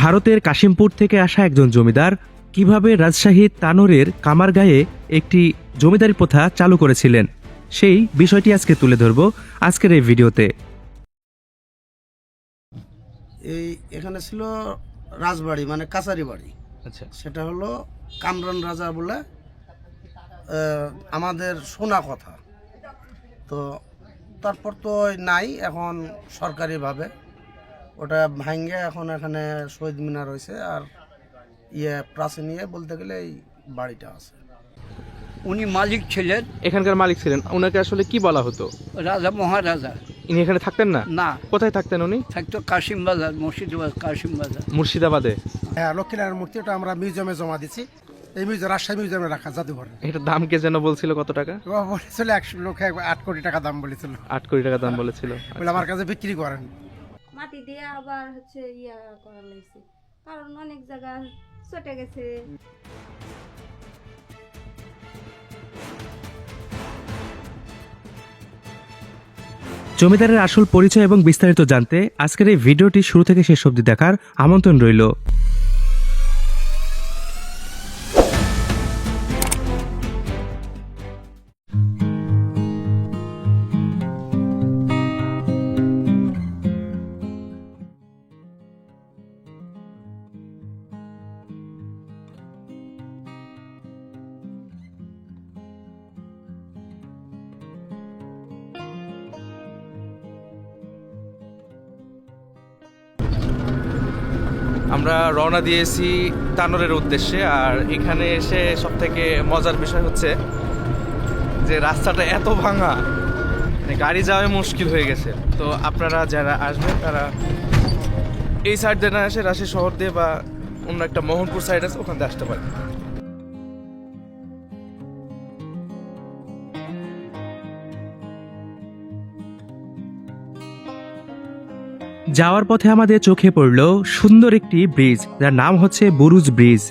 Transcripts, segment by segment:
ভারতের কাশিমপুর থেকে আসা একজন জমিদার কিভাবে রাজশাহী তানোরের কামারগাঁয়ে একটি জমিদারি প্রথা চালু করেছিলেন সেই বিষয়টি আজকে তুলে ধরব আজকের এই ভিডিওতে। এখানে ছিল রাজবাড়ি মানে কাছারি বাড়ি। আচ্ছা, সেটা হলো কামরান রাজা বলে আমাদের শোনা কথা। তো তারপর তো নাই, এখন সরকারিভাবে ওটা ভাঙ্গে এখন এখানে শহীদ মিনার হয়েছে। আর প্রাচীন বলতে গেলে এই বাড়িটা আছে। উনি মালিক ছিলেন, এখানকার মালিক ছিলেন। ওনাকে আসলে কি বলা হতো? রাজা মহারাজা। ইনি এখানে থাকতেন না? না, কোথায় থাকতেন উনি? থাকতো কাশিম বাজার, মুর্শিদাবাদ কাশিম বাজার। মুর্শিদাবাদে। হ্যাঁ, লক্ষ্মীনারায়ণ মূর্তি ওটা আমরা মিউজিয়ামে জমা দিচ্ছি। এই মিউজিয়াম রাজশাহী মিউজিয়ামে রাখা জাদুঘরে। এটার দাম কে যেন বলছিল কত টাকা? বলেছিল 8 কোটি টাকা দাম বলেছিল। 8 কোটি টাকা দাম বলেছিল। বলে আমার কাছে বিক্রি করেন। মাটি দিয়ে আবার ইয়া করা লাগছে, কারণ অনেক জায়গা চটে গেছে। জমিদারের আসল পরিচয় এবং বিস্তারিত জানতে আজকের এই ভিডিওটি শুরু থেকে শেষ অবধি দেখার আমন্ত্রণ রইল। আমরা রওনা দিয়েছি তানোরের উদ্দেশ্যে। আর এখানে এসে সব থেকে মজার বিষয় হচ্ছে যে রাস্তাটা এত ভাঙা, মানে গাড়ি যাওয়া মুশকিল হয়ে গেছে। তো আপনারা যারা আসবেন তারা এই সাইড দিয়ে না এসে রাজশাহী শহর দিয়ে বা অন্য একটা মোহনপুর সাইড আছে ওখান দিয়ে আসতে পারেন। যাওয়ার পথে আমাদের চোখে পড়ল সুন্দর একটি ব্রিজ, যার নাম হচ্ছে বুরুজ ব্রিজ।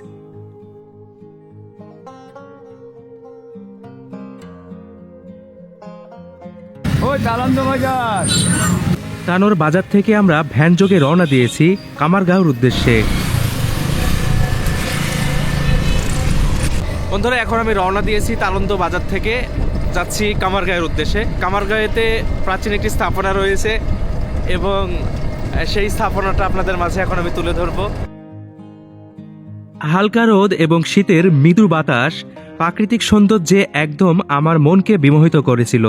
তানোর বাজার থেকে আমরা ভ্যান যোগে রওনা দিয়েছি কামারগাঁওর উদ্দেশ্যে। বন্ধুরা, এখন আমি রওনা দিয়েছি তালন্দ বাজার থেকে, যাচ্ছি কামারগাঁওয়ের উদ্দেশ্যে। কামারগাঁওতে প্রাচীন একটি স্থাপনা রয়েছে এবং সেই স্থাপনাটা আপনাদের মাঝে এখন আমি তুলে ধরব। হালকা রোদ এবং শীতের মৃদু বাতাস প্রাকৃতিক সৌন্দর্যে একদম আমার মনকে বিমোহিত করেছিল।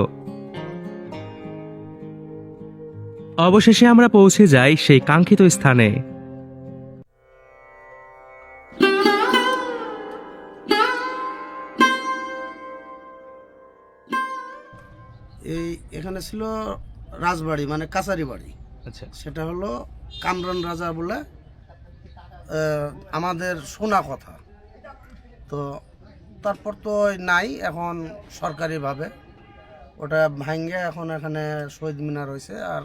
অবশেষে আমরা পৌঁছে যাই সেই কাঙ্ক্ষিত স্থানে। এখানে ছিল রাজবাড়ি মানে কাছারি বাড়ি। আচ্ছা, সেটা হলো কামরান রাজা বলে আমাদের শোনা কথা। তো তারপর তো নাই, এখন সরকারিভাবে ওটা ভাঙ্গে এখন এখানে শহীদ মিনার হয়েছে। আর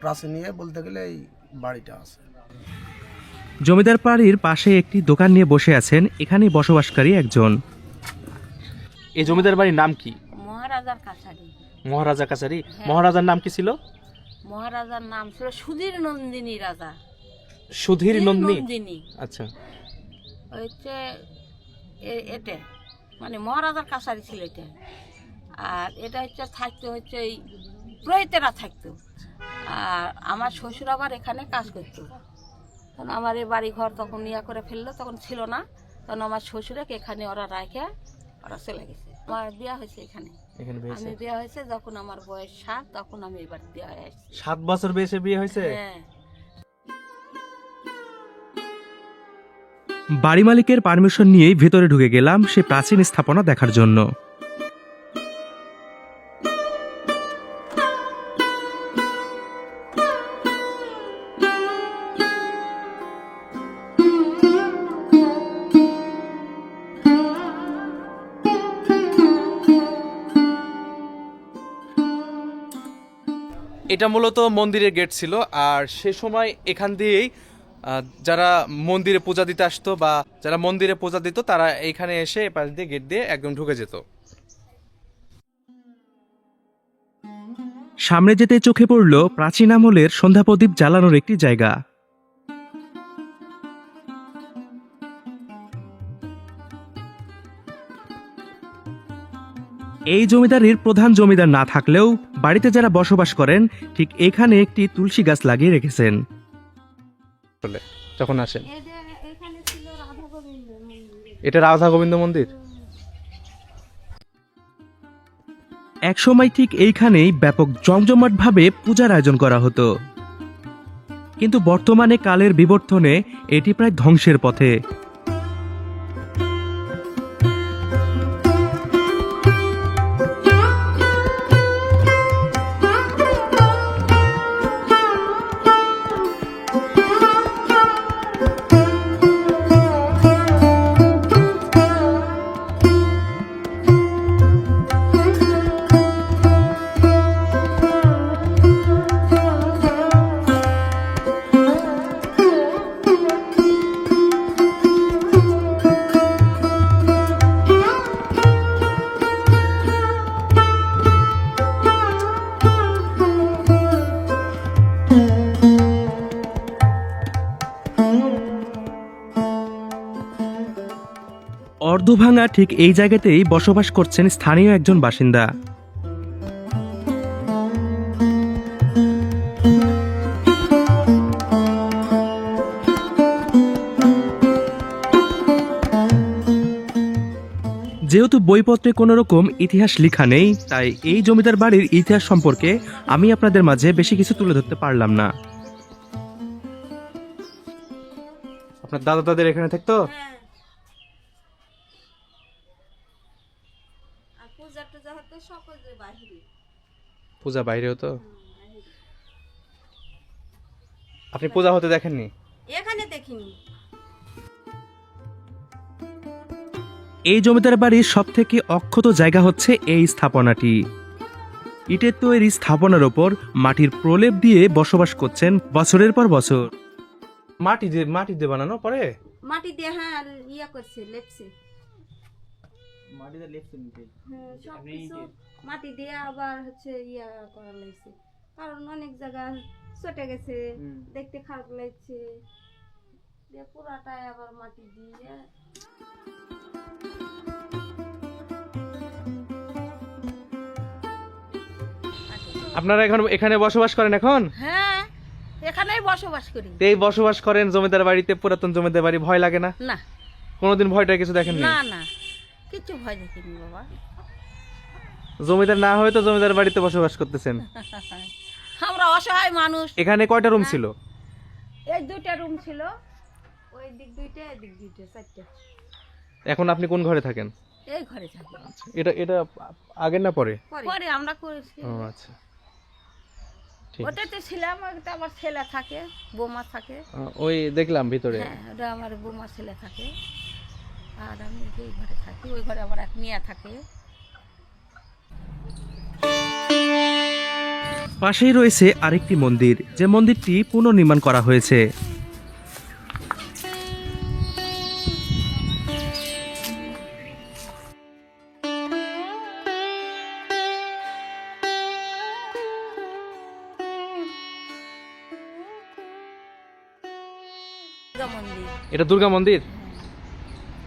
প্রাচীন বলতে গেলে এই বাড়িটা আছে। জমিদার বাড়ির পাশে একটি দোকান নিয়ে বসে আছেন এখানে বসবাসকারী একজন। এই জমিদার বাড়ির নাম কি? মহারাজার কাছারি। মহারাজা কাছারি। মহারাজার নাম কি ছিল? মহারাজার নাম ছিল সুধীর নন্দিনী রাজা। সুধীর নন্দিনী। আচ্ছা, হচ্ছে এটা মানে মহারাজার কাছারি ছিল এটা। আর এটা হচ্ছে থাকতো হচ্ছে এই প্রহিতেরা থাকতো। আর আমার শ্বশুর আবার এখানে কাজ করতো। তখন আমার এই বাড়ি ঘর তখন ইয়া করে ফেললো, তখন ছিল না। তখন আমার শ্বশুরকে এখানে ওরা রাখে ওরা চলে গেছে। আমার বিয়ে হয়েছে এখানে। আমি বিয়ে হয়েছে যখন আমার বয়স 7, তখন আমি এবার বিয়ে হয়ে আসছি। 7 বছর বয়সে বিয়ে হয়েছে? হ্যাঁ। বাড়ি মালিকের পারমিশন নিয়েই ভেতরে ঢুকে গেলাম সে প্রাচীন স্থাপনা দেখার জন্য। এটা মূলত মন্দিরের গেট ছিল। আর সে সময় এখান দিয়েই যারা মন্দিরে পূজা দিতে আসতো বা যারা মন্দিরে পূজা দিত তারা এইখানে এসে এ পাশ দিয়ে গেট দিয়ে একদম ঢুকে যেত। সামনে যেতে চোখে পড়ল প্রাচীন আমলের সন্ধ্যা প্রদীপ জ্বালানোর একটি জায়গা। এই জমিদারির প্রধান জমিদার না থাকলেও বাড়িতে যারা বসবাস করেন ঠিক এখানে একটি তুলসী গাছ লাগিয়ে রেখেছেন। যখন আসেন এটা রাধা গোবিন্দ মন্দির। একসময় ঠিক এইখানেই ব্যাপক জমজমাটভাবে পূজার আয়োজন করা হতো, কিন্তু বর্তমানে কালের বিবর্তনে এটি প্রায় ধ্বংসের পথে। অর্ধভাঙা ঠিক এই জায়গাতেই বসবাস করছেন স্থানীয় একজন বাসিন্দা। যেহেতু বইপত্রে কোনো রকম ইতিহাস লেখা নেই, তাই এই জমিদার বাড়ির ইতিহাস সম্পর্কে আমি আপনাদের মাঝে বেশি কিছু তুলে ধরতে পারলাম না। আপনার দাদা দাদের এখানে থাকতো? পূজা বাইরে হতো? আপনি পূজা হতে দেখেননি? এখানে দেখিনি। এই জমিদার বাড়ির সব থেকে অক্ষত জায়গা হচ্ছে এই স্থাপনাটি। ইটের তৈরি স্থাপনার ওপর মাটির প্রলেপ দিয়ে বসবাস করছেন বছরের পর বছর। মাটি দিয়ে বানানো পরে মাটি দিয়ে, হ্যাঁ, ইয়া করছে, লেপছে। মাটি দিয়ে আবার হচ্ছে ইয়া করা লাগছে, কারণ অনেক জায়গা চটে গেছে, দেখতে খারাপ লাগছে, পুরাটাই আবার মাটি দিয়ে। আপনারা এখন এখানে বসবাস করেন? এখন হ্যাঁ, এখানেই বসবাস করি। এই বসবাস করেন জমিদার বাড়িতে, পুরাতন জমিদার বাড়ি, ভয় লাগে না? না, কোনোদিন ভয়টা কিছু দেখেননি? না না, কিছু ভয় দেখিনি বাবা। জমিদার না হয়ে তো জমিদার বাড়িতে বসবাস করতেছেন। আমরা অসহায় মানুষ। এখানে কয়টা রুম ছিল? এই দুইটা রুম ছিল, ওই দিক দুইটা, এই দিক দুইটা, চারটা। এখন আপনি কোন ঘরে থাকেন? এই ঘরে থাকি। এটা আগে না পরে? পরে আমরা করেছি। ও আচ্ছা, ঠিক। ওটাতে ছিলাম, ওটা আমার ছেলে থাকে, বৌমা থাকে। ওই দেখলাম ভিতরে। হ্যাঁ, ওটা আমার বৌমা ছেলে থাকে, আর আমি এই ঘরে থাকি। ওই ঘরে আমার এক মেয়ে থাকে। পাশেই রয়েছে আরেকটি মন্দির, যে মন্দিরটি পুনর্নির্মাণ করা হয়েছে। এটা দুর্গা মন্দির?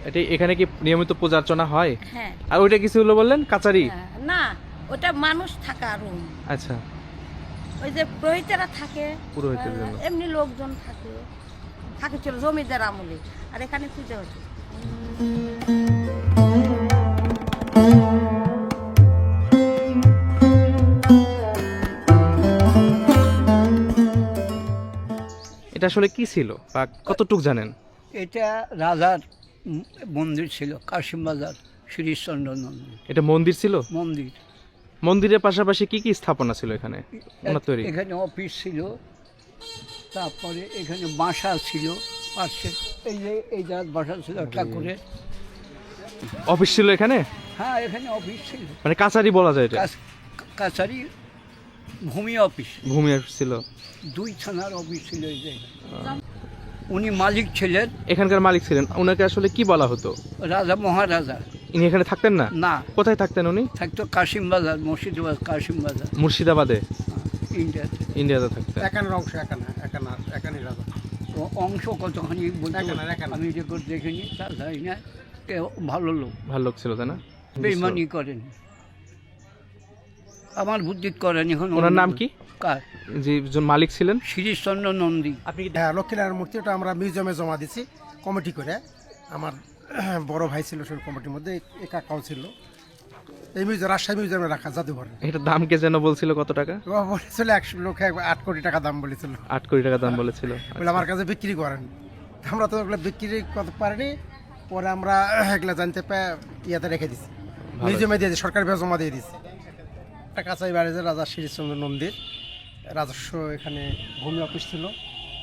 এটা এখানে কি নিয়মিত পূজা অর্চনা হয়? হ্যাঁ। আর ওইটা কিছু হলো বললেন, কাচারি? না, ওটা মানুষ থাকা রুম। আচ্ছা, ওই যে পুরোহিতেরা থাকে, পুরোহিতের জন্য। এমনি লোকজন থাকে ছিল জমিদার আমলে, আর এখানে পূজা হতো। এটা আসলে কি ছিল বা কতটুক জানেন? এটা রাজার মন্দির ছিল, কাশিম বাজার শ্রীচন্দ্র মন্দির। এটা মন্দির ছিল? মন্দির। মন্দিরের পাশাপাশি কি কি স্থাপনা ছিল এখানে ওনার তৈরি? এখানে অফিস ছিল, তারপরে এখানে বাসা ছিল পাশে, এই যে এই জায়গায় বাসা ছিল ঠাকুরের। অফিস ছিল এখানে? হ্যাঁ, এখানে অফিস ছিল, মানে কাচারি বলা যায় এটা? কাছারি ভূমি অফিস। ভূমি অফিস ছিল, 2 থানার অফিস ছিল এই জায়গায়। উনি মালিক ছিলেন, এখানকার মালিক ছিলেন। ওনাকে আসলে কি বলা হতো? রাজা মহারাজা। ইনি এখানে থাকতেন না? না। কোথায় থাকতেন উনি? থাকতো কাশিম বাজার, মুর্শিদাবাদ কাশিম বাজার, মুর্শিদাবাদে, ইন্ডিয়াতে। ইন্ডিয়াতে থাকতেন। একানের অংশ, একানের রাজা। তো অংশ কতখানি বলতে আমি রেকর্ড দেখিনি, তা জানি না। ভালো লোক, ভালো লোক ছিল, তাই না? বেইমানি করেন। আমার বুদ্ধি করেন এখন। ওনার নাম কি? কার? যে একজন মালিক ছিলেন। শিরিশচন্দ্র নন্দী। আপনি কি হ্যাঁ, লক্ষ্মীনারায়ণ মূর্তি ওটা আমরা মিউজিয়ামে জমা দিছি কমিটি করে। আমার বড় ভাই ছিল সেই কমিটির মধ্যে, এক কাকাও ছিল। এই মিউজিয়াম রাজশাহী মিউজিয়ামে রাখা জাদুঘরে। এটার দাম কে যেন বলছিল কত টাকা? ও বলেছিল 100 লক্ষ 8 কোটি টাকা দাম বলেছিল। 8 কোটি টাকা দাম বলেছিল। বলে আমার কাছে বিক্রি করেন। আমরা তো ওগুলো বিক্রি করতে পারিনি। পরে আমরা এগুলো জানতে পেয়ে ইয়াতে রেখে দিছি, মিউজিয়ামে দিয়ে দিই, সরকারি ভাবে জমা দিয়ে দিছি। একটা কাছাই বাড়ি যে রাজা শিরিশচন্দ্র নন্দীর রাজস্ব, এখানে ভূমি অফিস ছিল,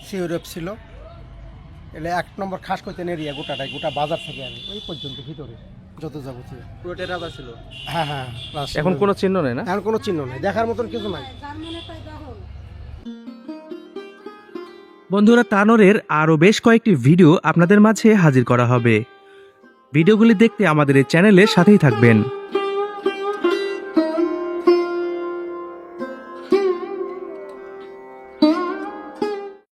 সিওরেপ ছিল। এলে 1 নম্বর খাস করতেন এরিয়া গোটাটাই, গোটা বাজার থেকে আমি ওই পর্যন্ত ভিতরে যত যাবতীয় পুরোটাই রাজা ছিল। হ্যাঁ হ্যাঁ, এখন কোনো চিহ্ন নেই না? এখন কোনো চিহ্ন নাই, দেখার মতন কিছু নাই। বন্ধুরা, তানোরের আরও বেশ কয়েকটি ভিডিও আপনাদের মাঝে হাজির করা হবে। ভিডিওগুলি দেখতে আমাদের এই চ্যানেলের সাথেই থাকবেন।